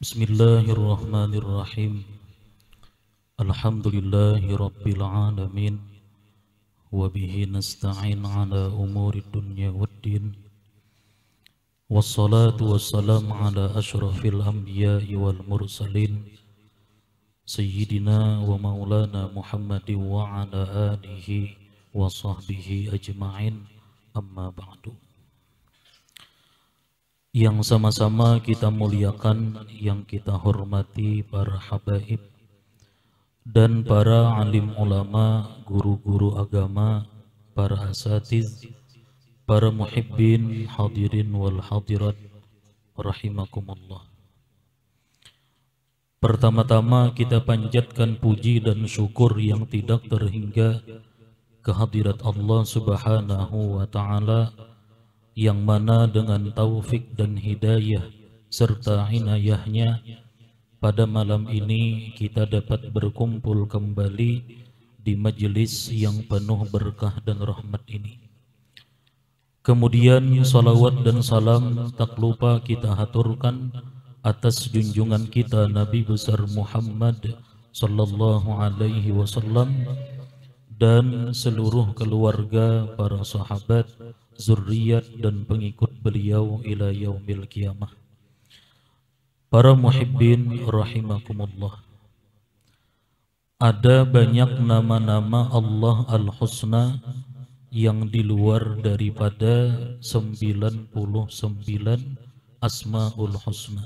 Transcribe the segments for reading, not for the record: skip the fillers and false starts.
Bismillahirrahmanirrahim. Alhamdulillahi rabbil alamin. Wabihi nasta'in ala umuri dunya waddin. Wassalatu wassalamu ala ashrafil anbiya'i wal mursalin, Sayyidina wa maulana Muhammadin wa ala alihi wa sahbihi ajma'in. Amma ba'du. Yang sama-sama kita muliakan, yang kita hormati para habaib dan para alim ulama, guru-guru agama, para asatiz, para muhibbin, hadirin wal hadirat, rahimakumullah. Pertama-tama kita panjatkan puji dan syukur yang tidak terhingga kehadirat Allah Subhanahu wa ta'ala, yang mana dengan taufik dan hidayah serta inayahnya pada malam ini kita dapat berkumpul kembali di majelis yang penuh berkah dan rahmat ini. Kemudian salawat dan salam tak lupa kita haturkan atas junjungan kita Nabi besar Muhammad sallallahu alaihi wasallam dan seluruh keluarga, para sahabat, zurriyat dan pengikut beliau ila yaumil qiyamah. Para muhibbin rahimakumullah. Ada banyak nama-nama Allah Al-Husna yang di luar daripada 99 Asmaul Husna.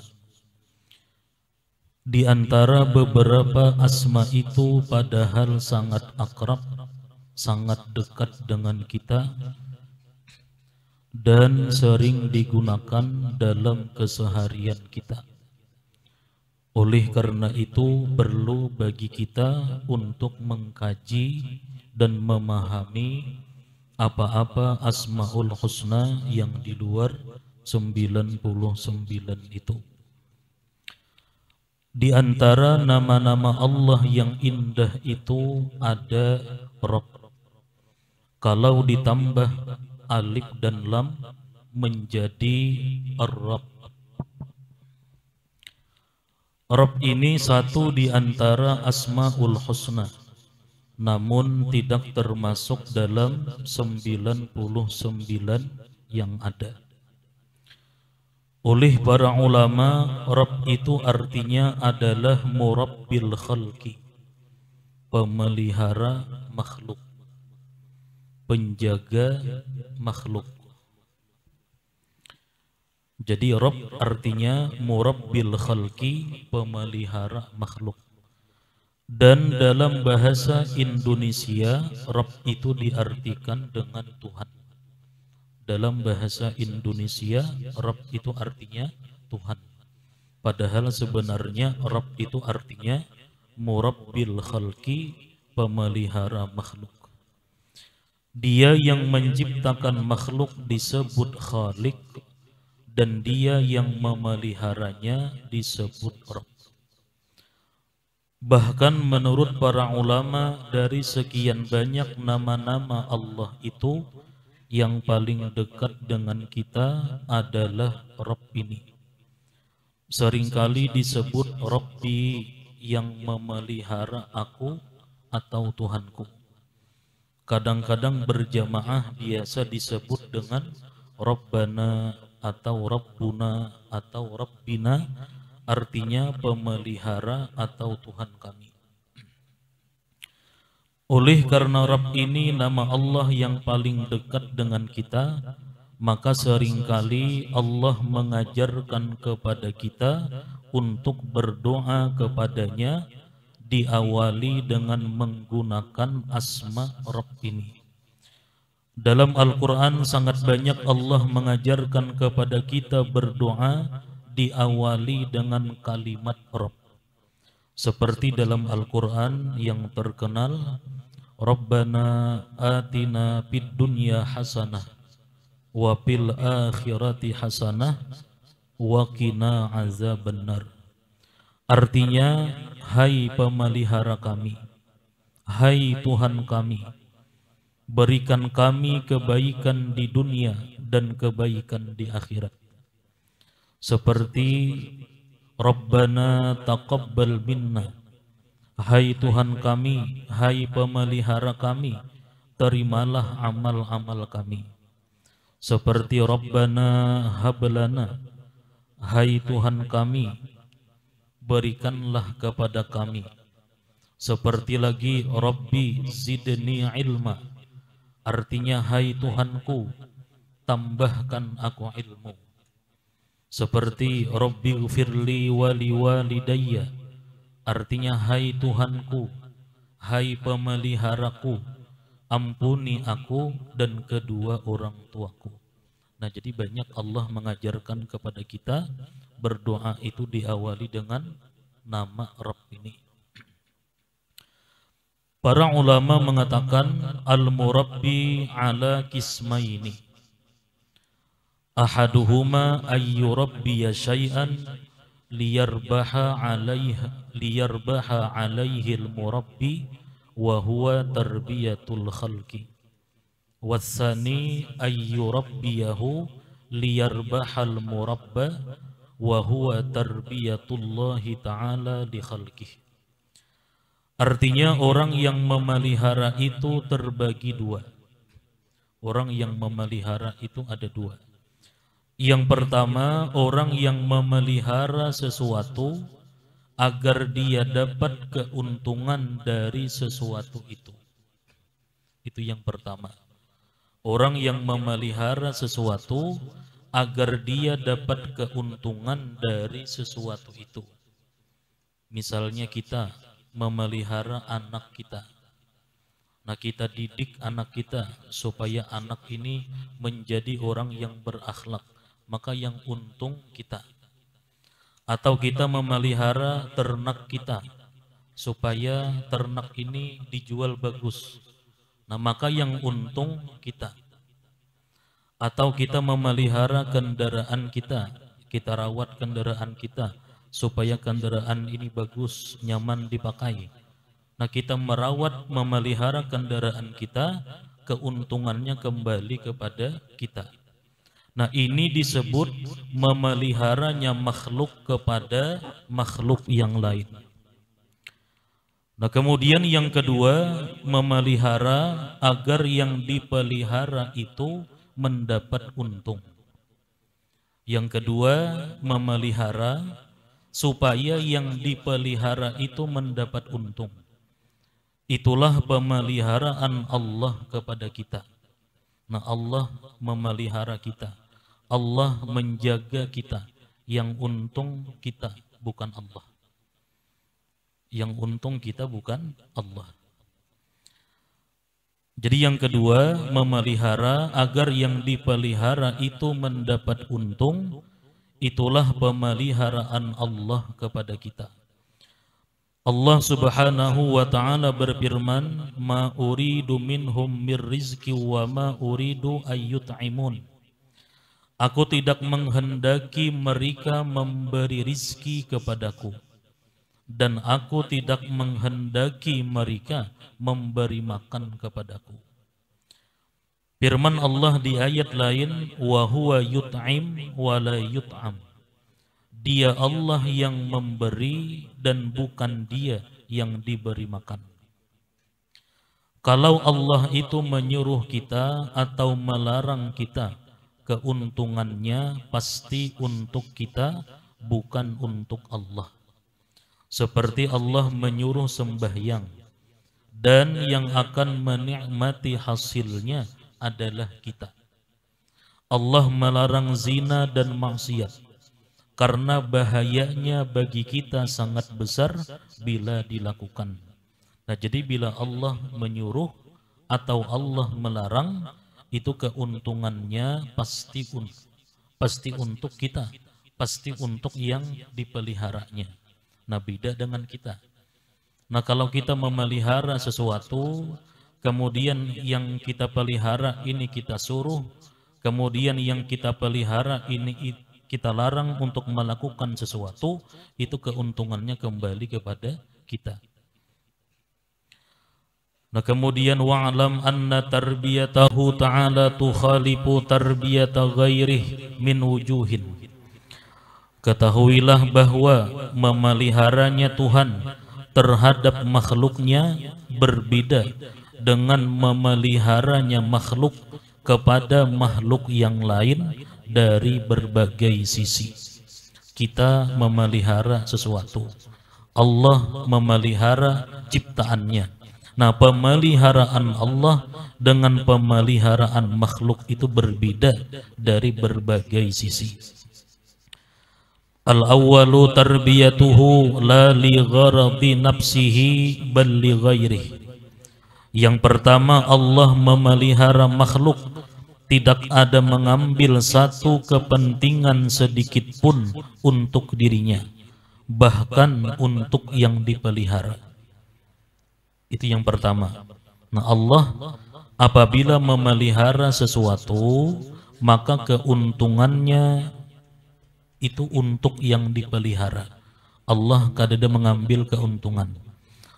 Di antara beberapa asma itu padahal sangat akrab, sangat dekat dengan kita dan sering digunakan dalam keseharian kita. Oleh karena itu perlu bagi kita untuk mengkaji dan memahami apa-apa Asmaul Husna yang di luar 99 itu. Di antara nama-nama Allah yang indah itu ada Rabb. Kalau ditambah alif dan lam menjadi Ar-Rabb. Rabb ini satu di antara Asmaul Husna, namun tidak termasuk dalam 99 yang ada. Oleh para ulama, Rabb itu artinya adalah Murabbil Khalqi, pemelihara makhluk, penjaga makhluk. Jadi Rabb artinya Murabbil Khalqi, pemelihara makhluk. Dan dalam bahasa Indonesia, Rabb itu diartikan dengan Tuhan. Dalam bahasa Indonesia, Rabb itu artinya Tuhan. Padahal sebenarnya Rabb itu artinya Murabbil Khalqi, pemelihara makhluk. Dia yang menciptakan makhluk disebut Khalik, dan dia yang memeliharanya disebut Rabb. Bahkan menurut para ulama, dari sekian banyak nama-nama Allah itu, yang paling dekat dengan kita adalah Rabb ini. Seringkali disebut Rabbi, yang memelihara aku atau Tuhanku. Kadang-kadang berjamaah biasa disebut dengan Rabbana atau Rabbuna atau Rabbina, artinya pemelihara atau Tuhan kami. Oleh karena Rabb ini nama Allah yang paling dekat dengan kita, maka seringkali Allah mengajarkan kepada kita untuk berdoa kepadanya, diawali dengan menggunakan asma Rabb ini. Dalam Al-Quran sangat banyak Allah mengajarkan kepada kita berdoa diawali dengan kalimat Rabb. Seperti dalam Al-Quran yang terkenal, Rabbana atina fid dunya hasanah wa fil akhirati hasanah wa qina azabannar. Artinya, hai pemelihara kami, hai Tuhan kami, berikan kami kebaikan di dunia dan kebaikan di akhirat. Seperti Rabbana taqabbal minna, hai Tuhan kami, hai pemelihara kami, terimalah amal-amal kami. Seperti Rabbana hablana, hai Tuhan kami, berikanlah kepada kami. Seperti lagi Rabbi zidni ilma, artinya hai Tuhanku, tambahkan aku ilmu. Seperti Rabbi ghfirli wali walidayya, artinya hai Tuhanku, hai pemeliharaku, ampuni aku dan kedua orang tuaku. Nah, jadi banyak Allah mengajarkan kepada kita berdoa itu diawali dengan nama Rabb ini. Para ulama mengatakan al-murabbi ala kismaini. Ahaduhuma ayyurabbiya syai'an liyarbaha alaihi al-murabbi wa huwa tarbiyatul khalqi. Wassani ayyurabbiyahu liyarbahal murabba wa huwa tarbiyatullahi ta'ala li khalqih. Artinya orang yang memelihara itu terbagi dua. Orang yang memelihara itu ada dua. Yang pertama, orang yang memelihara sesuatu agar dia dapat keuntungan dari sesuatu itu. Itu yang pertama. Orang yang memelihara sesuatu agar dia dapat keuntungan dari sesuatu itu. Misalnya kita memelihara anak kita. Nah, kita didik anak kita supaya anak ini menjadi orang yang berakhlak, maka yang untung kita. Atau kita memelihara ternak kita supaya ternak ini dijual bagus. Nah, maka yang untung kita. Atau kita memelihara kendaraan kita, kita rawat kendaraan kita supaya kendaraan ini bagus, nyaman dipakai. Nah, kita merawat, memelihara kendaraan kita, keuntungannya kembali kepada kita. Nah, ini disebut memeliharanya makhluk kepada makhluk yang lain. Nah, kemudian yang kedua, memelihara agar yang dipelihara itu mendapat untung. Yang kedua, memelihara supaya yang dipelihara itu mendapat untung. Itulah pemeliharaan Allah kepada kita. Nah, Allah memelihara kita. Allah menjaga kita. Yang untung kita, bukan Allah. Yang untung kita bukan Allah. Jadi yang kedua, memelihara agar yang dipelihara itu mendapat untung. Itulah pemeliharaan Allah kepada kita. Allah Subhanahu wa ta'ala berfirman, "Ma uridu minhum mir rizqi wa ma uridu ayyut'imun." Aku tidak menghendaki mereka memberi rizki kepadaku, dan aku tidak menghendaki mereka memberi makan kepadaku. Firman Allah di ayat lain, wa huwa yut'im wa la yut'am. Dia Allah yang memberi dan bukan dia yang diberi makan. Kalau Allah itu menyuruh kita atau melarang kita, keuntungannya pasti untuk kita, bukan untuk Allah. Seperti Allah menyuruh sembahyang, dan yang akan menikmati hasilnya adalah kita. Allah melarang zina dan maksiat karena bahayanya bagi kita sangat besar bila dilakukan. Nah, jadi bila Allah menyuruh atau Allah melarang, itu keuntungannya pasti untuk kita, pasti untuk yang dipeliharanya. Nah, beda dengan kita. Nah, kalau kita memelihara sesuatu, kemudian yang kita pelihara ini kita suruh, kemudian yang kita pelihara ini kita larang untuk melakukan sesuatu, itu keuntungannya kembali kepada kita. Nah, kemudian wa'lam anna tarbiyatahu ta'ala tukhalifu tarbiyata ghairih min wujuhin. Ketahuilah bahwa memeliharanya Tuhan terhadap makhluknya berbeda dengan memeliharanya makhluk kepada makhluk yang lain dari berbagai sisi. Kita memelihara sesuatu, Allah memelihara ciptaannya. Nah, pemeliharaan Allah dengan pemeliharaan makhluk itu berbeda dari berbagai sisi. Al-awwalu tarbiyatuhu la li gharadi nafsihi bal li ghairihi. Yang pertama, Allah memelihara makhluk tidak ada mengambil satu kepentingan sedikit pun untuk dirinya, bahkan untuk yang dipelihara. Itu yang pertama. Nah, Allah apabila memelihara sesuatu, maka keuntungannya itu untuk yang dipelihara. Allah kadang mengambil keuntungan.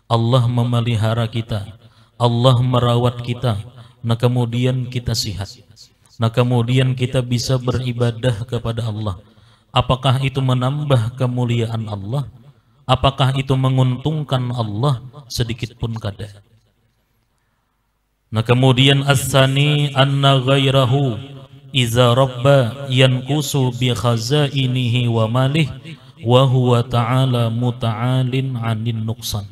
Allah memelihara kita, Allah merawat kita, nah kemudian kita sehat, nah kemudian kita bisa beribadah kepada Allah. Apakah itu menambah kemuliaan Allah? Apakah itu menguntungkan Allah? Sedikit pun kada. Nah kemudian as-sani anna ghairahu iza rabba yankusu bi khazainihi wa malih wa huwa ta'ala muta'alin 'anin nuqsan.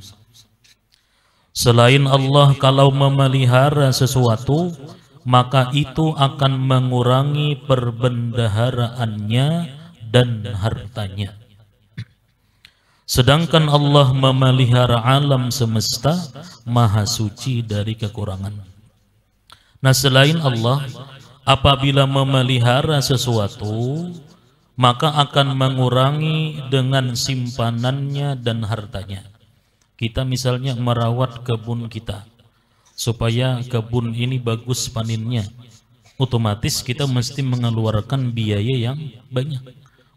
Selain Allah, kalau memelihara sesuatu, maka itu akan mengurangi perbendaharaannya dan hartanya. Sedangkan Allah memelihara alam semesta, maha suci dari kekurangan. Nah, selain Allah, apabila memelihara sesuatu, maka akan mengurangi dengan simpanannya dan hartanya. Kita misalnya merawat kebun kita, supaya kebun ini bagus paninnya, otomatis kita mesti mengeluarkan biaya yang banyak,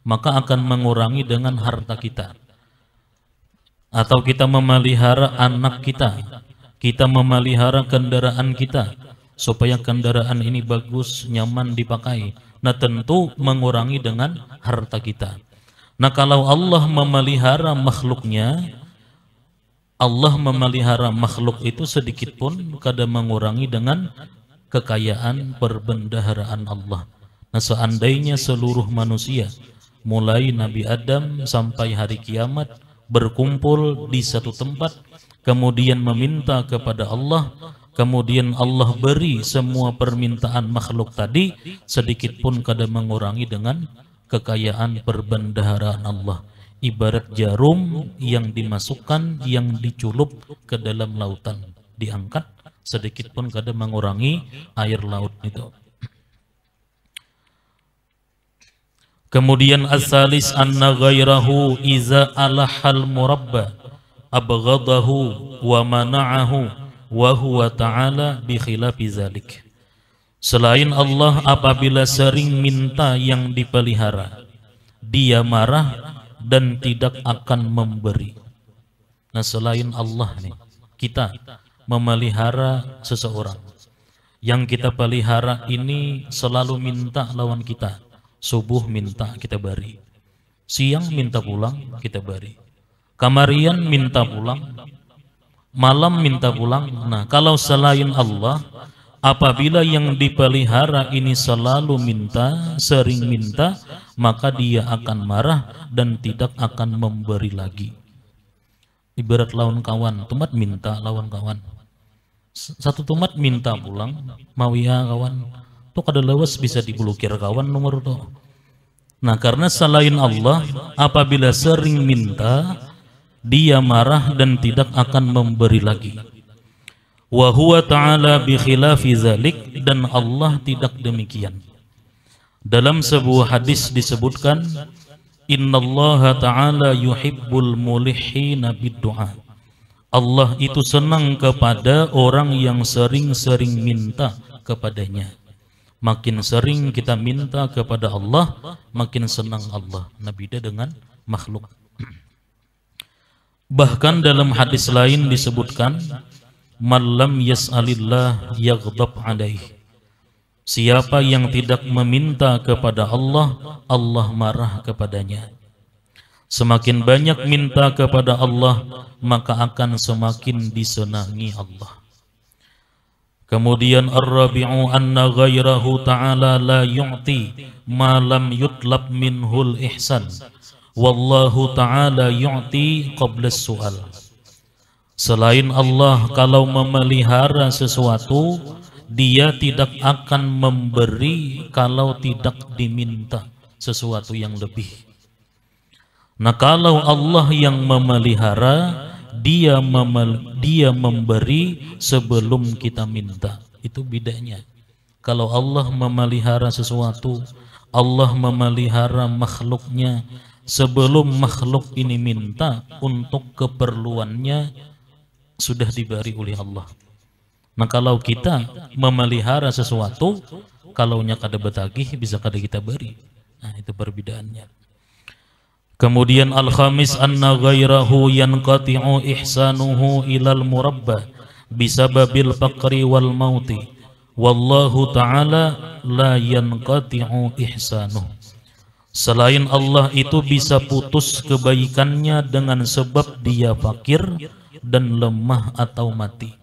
maka akan mengurangi dengan harta kita. Atau kita memelihara anak kita, kita memelihara kendaraan kita, supaya kendaraan ini bagus, nyaman dipakai. Nah tentu mengurangi dengan harta kita. Nah kalau Allah memelihara makhluknya, Allah memelihara makhluk itu sedikit pun kada mengurangi dengan kekayaan perbendaharaan Allah. Nah seandainya seluruh manusia, mulai Nabi Adam sampai hari kiamat, berkumpul di satu tempat, kemudian meminta kepada Allah, kemudian Allah beri semua permintaan makhluk tadi, sedikit pun kada mengurangi dengan kekayaan perbendaharaan Allah. Ibarat jarum yang dimasukkan, yang diculup ke dalam lautan, diangkat, sedikit pun kada mengurangi air laut itu. Kemudian as-salis anna ghairahu iza alahal murabba abghadahu wa mana'ahu wa huwa ta'ala bi khilafi zalik. Selain Allah, apabila sering minta yang dipelihara, dia marah dan tidak akan memberi. Nah selain Allah nih, kita memelihara seseorang, yang kita pelihara ini selalu minta lawan kita. Subuh minta kita beri, siang minta pulang kita beri, kamarian minta pulang, malam minta pulang. Nah kalau selain Allah, apabila yang dipelihara ini selalu minta, sering minta, maka dia akan marah dan tidak akan memberi lagi. Ibarat lawan kawan, tumat minta lawan kawan, satu tumat minta pulang, mau ya kawan, tuh kada lewas bisa diblokir kawan nomor tuh. Nah karena selain Allah, apabila sering minta, dia marah dan tidak akan memberi lagi. Wa huwa ta'ala bi khilafi zalik, dan Allah tidak demikian. Dalam sebuah hadis disebutkan, innallaha ta'ala yuhibbul mulihina bid-du'a. Allah itu senang kepada orang yang sering-sering minta kepadanya. Makin sering kita minta kepada Allah, makin senang Allah. Nah beda dengan makhluk. Bahkan dalam hadis lain disebutkan, man lam yas'alillah yaghdab alaih. Siapa yang tidak meminta kepada Allah, Allah marah kepadanya. Semakin banyak minta kepada Allah, maka akan semakin disenangi Allah. Kemudian ar-rabi'u anna ghairahu ta'ala la yu'ti ma lam yutlab minhul ihsan. Wallahu ta'ala yu'ti qabla su'al. Selain Allah, kalau memelihara sesuatu, Dia tidak akan memberi kalau tidak diminta sesuatu yang lebih. Nah, kalau Allah yang memelihara, dia memberi sebelum kita minta. Itu bedanya. Kalau Allah memelihara sesuatu, Allah memelihara makhluknya sebelum makhluk ini minta, untuk keperluannya sudah diberi oleh Allah. Nah, kalau kita memelihara sesuatu, kalaunya kada betagih bisa kada kita beri. Nah, itu perbedaannya. Kemudian al-khamis anna ghairahu yanqati'u ihsanuhu ilal murabba bisababil faqri wal mauti. Wallahu ta'ala la yanqati'u ihsanuhu. Selain Allah itu bisa putus kebaikannya dengan sebab dia fakir dan lemah atau mati.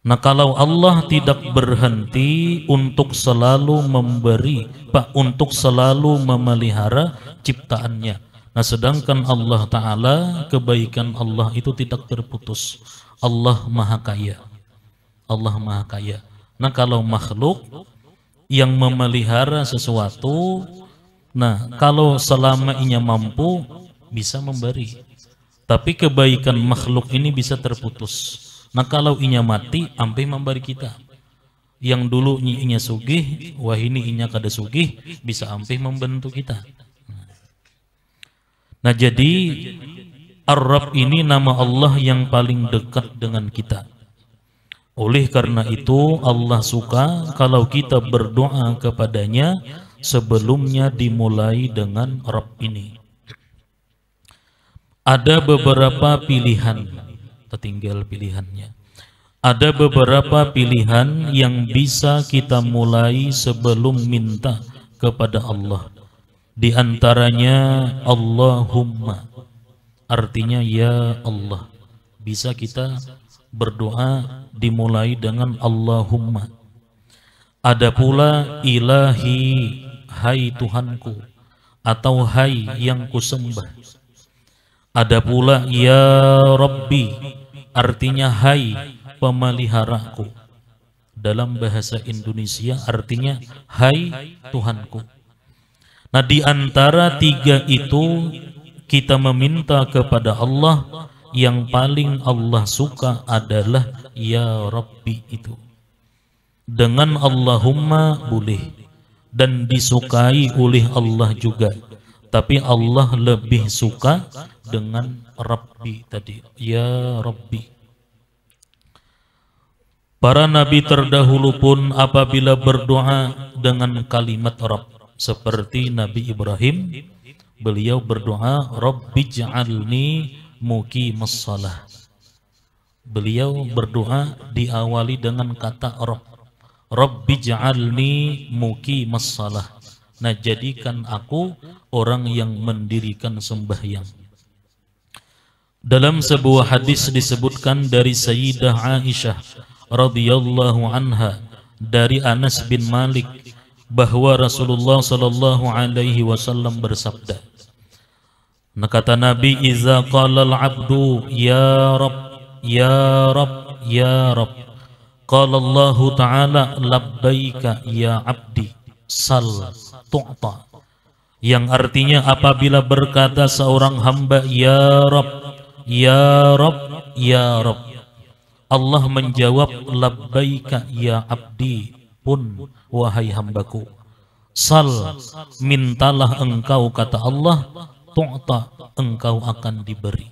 Nah, kalau Allah tidak berhenti untuk selalu memberi, untuk selalu memelihara ciptaannya. Nah, sedangkan Allah Ta'ala, kebaikan Allah itu tidak terputus. Allah Maha Kaya. Allah Maha Kaya. Nah, kalau makhluk yang memelihara sesuatu, nah, kalau selama inya mampu, bisa memberi. Tapi kebaikan makhluk ini bisa terputus. Nah, kalau inya mati, ampe memberi kita. Yang dulu inya sugih, wah ini inya kada sugih, bisa ampe membantu kita. Nah, jadi Ar-Rabb ini nama Allah yang paling dekat dengan kita. Oleh karena itu Allah suka kalau kita berdoa kepadanya sebelumnya dimulai dengan Rabb ini. Ada beberapa pilihan, tertinggal pilihannya. Ada beberapa pilihan yang bisa kita mulai sebelum minta kepada Allah. Di antaranya Allahumma, artinya ya Allah. Bisa kita berdoa dimulai dengan Allahumma. Ada pula ilahi, hai Tuhanku, atau hai yang kusembah. Ada pula ya Rabbi, artinya hai pemeliharaku. Dalam bahasa Indonesia artinya hai Tuhanku. Nah, di antara tiga itu kita meminta kepada Allah, yang paling Allah suka adalah ya Rabbi itu. Dengan Allahumma boleh dan disukai oleh Allah juga, tapi Allah lebih suka dengan Rabbi tadi, ya Rabbi. Para nabi terdahulu pun apabila berdoa dengan kalimat Rabb, seperti Nabi Ibrahim, beliau berdoa Rabbi'j'alni muqimas shalah. Beliau berdoa diawali dengan kata Rabb, Rabbi'j'alni muqimas shalah. Nah, jadikan aku orang yang mendirikan sembahyang. Dalam sebuah hadis disebutkan dari Sayyidah Aisyah radhiyallahu anha dari Anas bin Malik bahwa Rasulullah sallallahu alaihi wasallam bersabda. Nah, kata Nabi, iza qala al-'abdu ya Rabb ya Rabb ya Rabb, qala Allah Ta'ala labbaika ya 'abdi sal tu'ta. Yang artinya apabila berkata seorang hamba ya Rabb ya Rabb ya Rabb, Allah menjawab labbaika ya abdi, pun wahai hambaku. Sal, mintalah engkau, kata Allah, tu'ta, engkau akan diberi.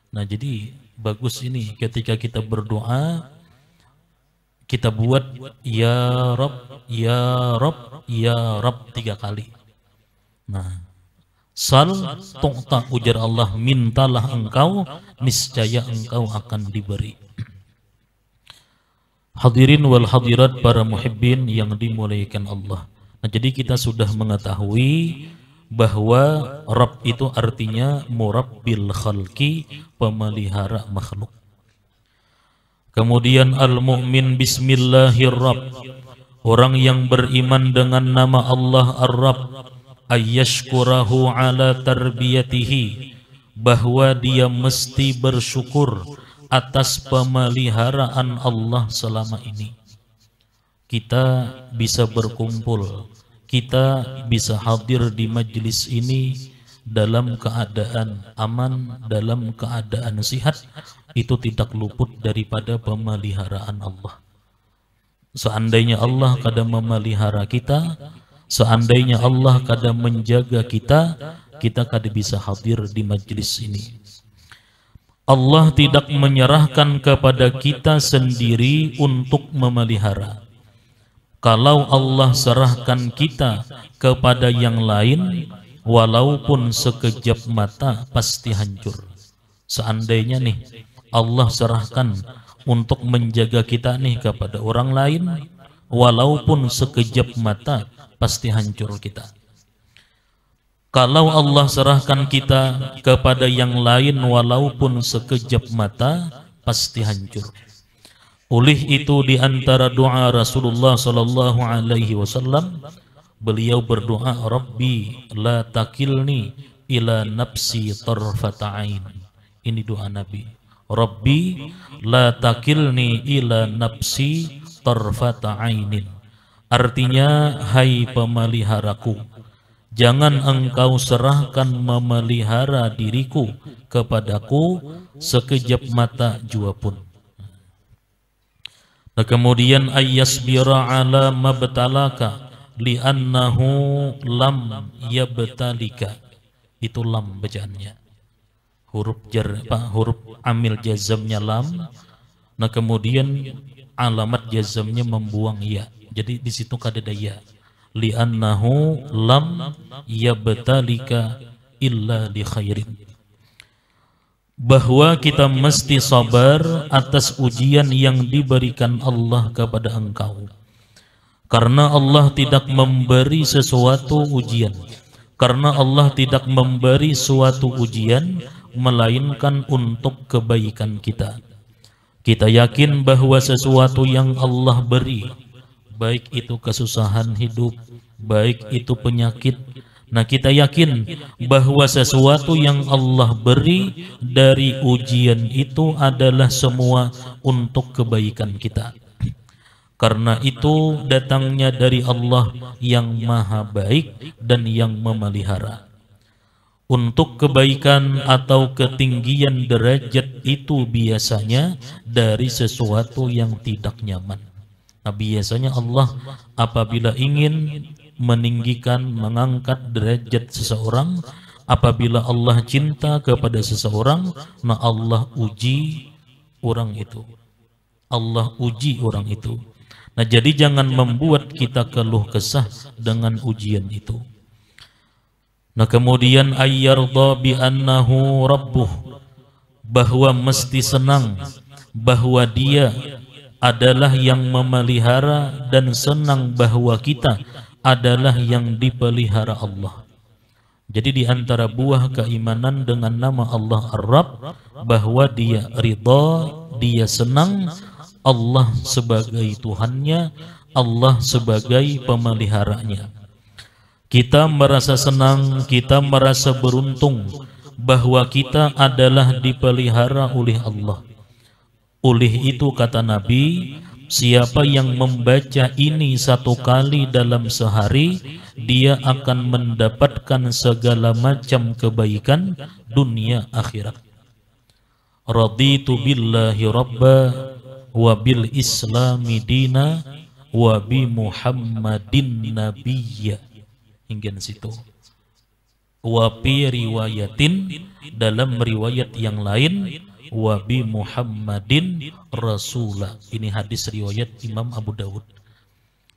Nah, jadi bagus ini ketika kita berdoa, kita buat ya Rabb ya Rabb ya Rabb 3 kali. Nah, sal tu'ta, ujar Allah, mintalah engkau, niscaya engkau akan diberi. Hadirin wal hadirat, para muhibbin yang dimuliakan Allah. Nah, jadi kita sudah mengetahui bahwa Rabb itu artinya murabbil khalqi, pemelihara makhluk. Kemudian al-mu'min bismillahirrab, orang yang beriman dengan nama Allah Ar-Rabb, ayyashkurahu ala tarbiyatihi, bahwa dia mesti bersyukur atas pemeliharaan Allah selama ini. Kita bisa berkumpul, kita bisa hadir di majelis ini dalam keadaan aman, dalam keadaan sehat, itu tidak luput daripada pemeliharaan Allah. Seandainya Allah kadang memelihara kita, seandainya Allah kadang menjaga kita, kita kadang bisa hadir di majelis ini. Allah tidak menyerahkan kepada kita sendiri untuk memelihara. Kalau Allah serahkan kita kepada yang lain, walaupun sekejap mata pasti hancur. Seandainya nih Allah serahkan untuk menjaga kita nih kepada orang lain, walaupun sekejap mata pasti hancur kita. Kalau Allah serahkan kita kepada yang lain walaupun sekejap mata pasti hancur. Oleh itu di antara doa Rasulullah sallallahu alaihi wasallam, beliau berdoa, Rabbi la takilni ila nafsi tarfata ain. Ini doa Nabi. Rabbi la takilni ila nafsi tarfata ainin. Artinya, hai pemeliharaku, jangan engkau serahkan memelihara diriku kepadaku sekejap mata jua pun. Nah, kemudian ayyasbira ala mabtalaka li'annahu lam yabtalika. Itu lam bacaannya. Huruf amil jazamnya lam. Nah, kemudian alamat jazamnya membuang ya. Jadi di situ kada ada ya. Li'annahu lam yabtalika illa li khairin, bahwa kita mesti sabar atas ujian yang diberikan Allah kepada engkau, karena Allah tidak memberi sesuatu ujian, karena Allah tidak memberi suatu ujian melainkan untuk kebaikan kita. Kita yakin bahwa sesuatu yang Allah beri, baik itu kesusahan hidup, baik itu penyakit, nah kita yakin bahwa sesuatu yang Allah beri dari ujian itu adalah semua untuk kebaikan kita. Karena itu datangnya dari Allah yang maha baik dan yang memelihara. Untuk kebaikan atau ketinggian derajat itu biasanya dari sesuatu yang tidak nyaman. Nah, biasanya Allah apabila ingin meninggikan, mengangkat derajat seseorang, apabila Allah cinta kepada seseorang, nah Allah uji orang itu. Allah uji orang itu. Nah, jadi jangan membuat kita keluh kesah dengan ujian itu. Nah, kemudian ayyarda bi annahu rabbuh, bahwa mesti senang bahwa dia adalah yang memelihara dan senang bahwa kita adalah yang dipelihara Allah. Jadi di antara buah keimanan dengan nama Allah Ar-Rabb, bahwa dia ridha, dia senang Allah sebagai Tuhannya, Allah sebagai pemeliharanya. Kita merasa senang, kita merasa beruntung bahwa kita adalah dipelihara oleh Allah. Oleh itu kata Nabi, siapa yang membaca ini satu kali dalam sehari, dia akan mendapatkan segala macam kebaikan dunia akhirat. Raditu billahi rabba wa bil islami dina wa bi Muhammadin nabiyya. Hingga situ. Wa bi riwayatin, dalam riwayat yang lain, wa bi Muhammadin rasula. Ini hadis riwayat Imam Abu Dawud.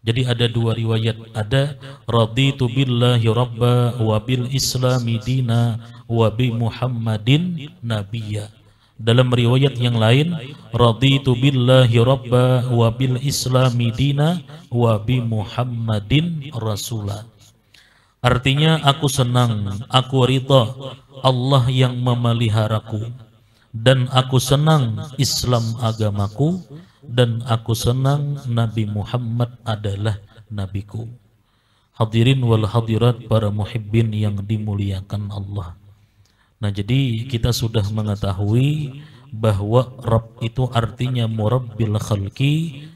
Jadi ada dua riwayat, ada raditu billahi rabba wa bil islami dina wa bi Muhammadin nabiyya. Dalam riwayat yang lain, raditu billahi rabba wa bil islami dina wa bi Muhammadin rasula. Artinya aku senang, aku ridha Allah yang memeliharaku, dan aku senang Islam agamaku, dan aku senang Nabi Muhammad adalah nabiku. Hadirin wal hadirat, para muhibbin yang dimuliakan Allah. Nah, jadi kita sudah mengetahui bahwa Rabb itu artinya murabbil khalqi,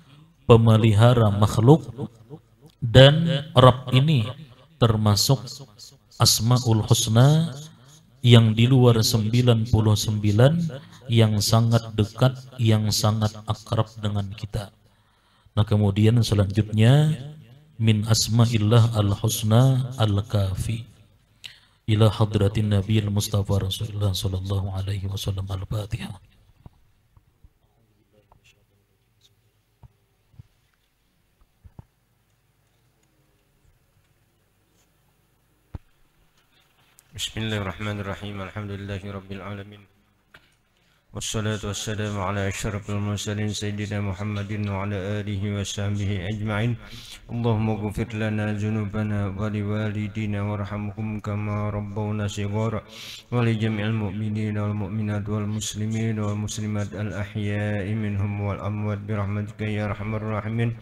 pemelihara makhluk, dan Rabb ini termasuk Asmaul Husna yang di luar 99 yang sangat dekat, yang sangat akrab dengan kita. Nah, kemudian selanjutnya min asma'illah al-husna al-kafi ila hadratin Nabi al-Mustafa Rasulullah sallallahu alaihi wasallam. Al-Fatihah. Bismillahirrahmanirrahim. Alhamdulillahi rabbil alamin. Wassalatu wassalamu ala asyrafil mursalin sayyidina Muhammadin wa ala alihi wa sahbihi ajma'in. Allahumma ghfir lana dzunubana wa liwalidina warhamhum kama rabbawna shighara wa li jami'il mu'minina wal mu'minat wal muslimin wal muslimat al ahya'i minhum wal amwat bi rahmatika ya arhamar rahimin.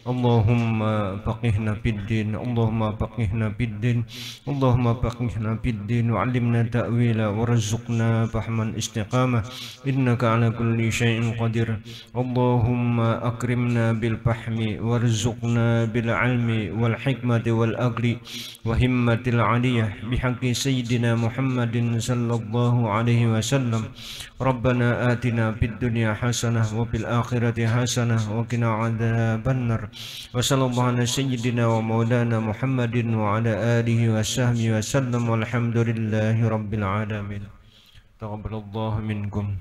Allahumma faqihna fid din, Allahumma faqihna fid din, Allahumma faqihna fid din wa 'allimna ta'wila warzuqna fahman istiqamah. Innaka ala kulli syai'in qadir. Allahumma akrimna bil fahmi warzuqna bil ilmi wal hikmati wal aqli wa himmatil aliyah bihaqqi sayyidina Muhammadin sallallahu alaihi wasallam. Rabbana atina fid dunya hasanah wa fil akhirati hasanah wa qina adzabannar. Wa sallallahu ala sayyidina wa maulana Muhammadin wa ala alihi wa sahbihi wasallam. Walhamdulillahi rabbil alamin. Taqabbalallahu minkum.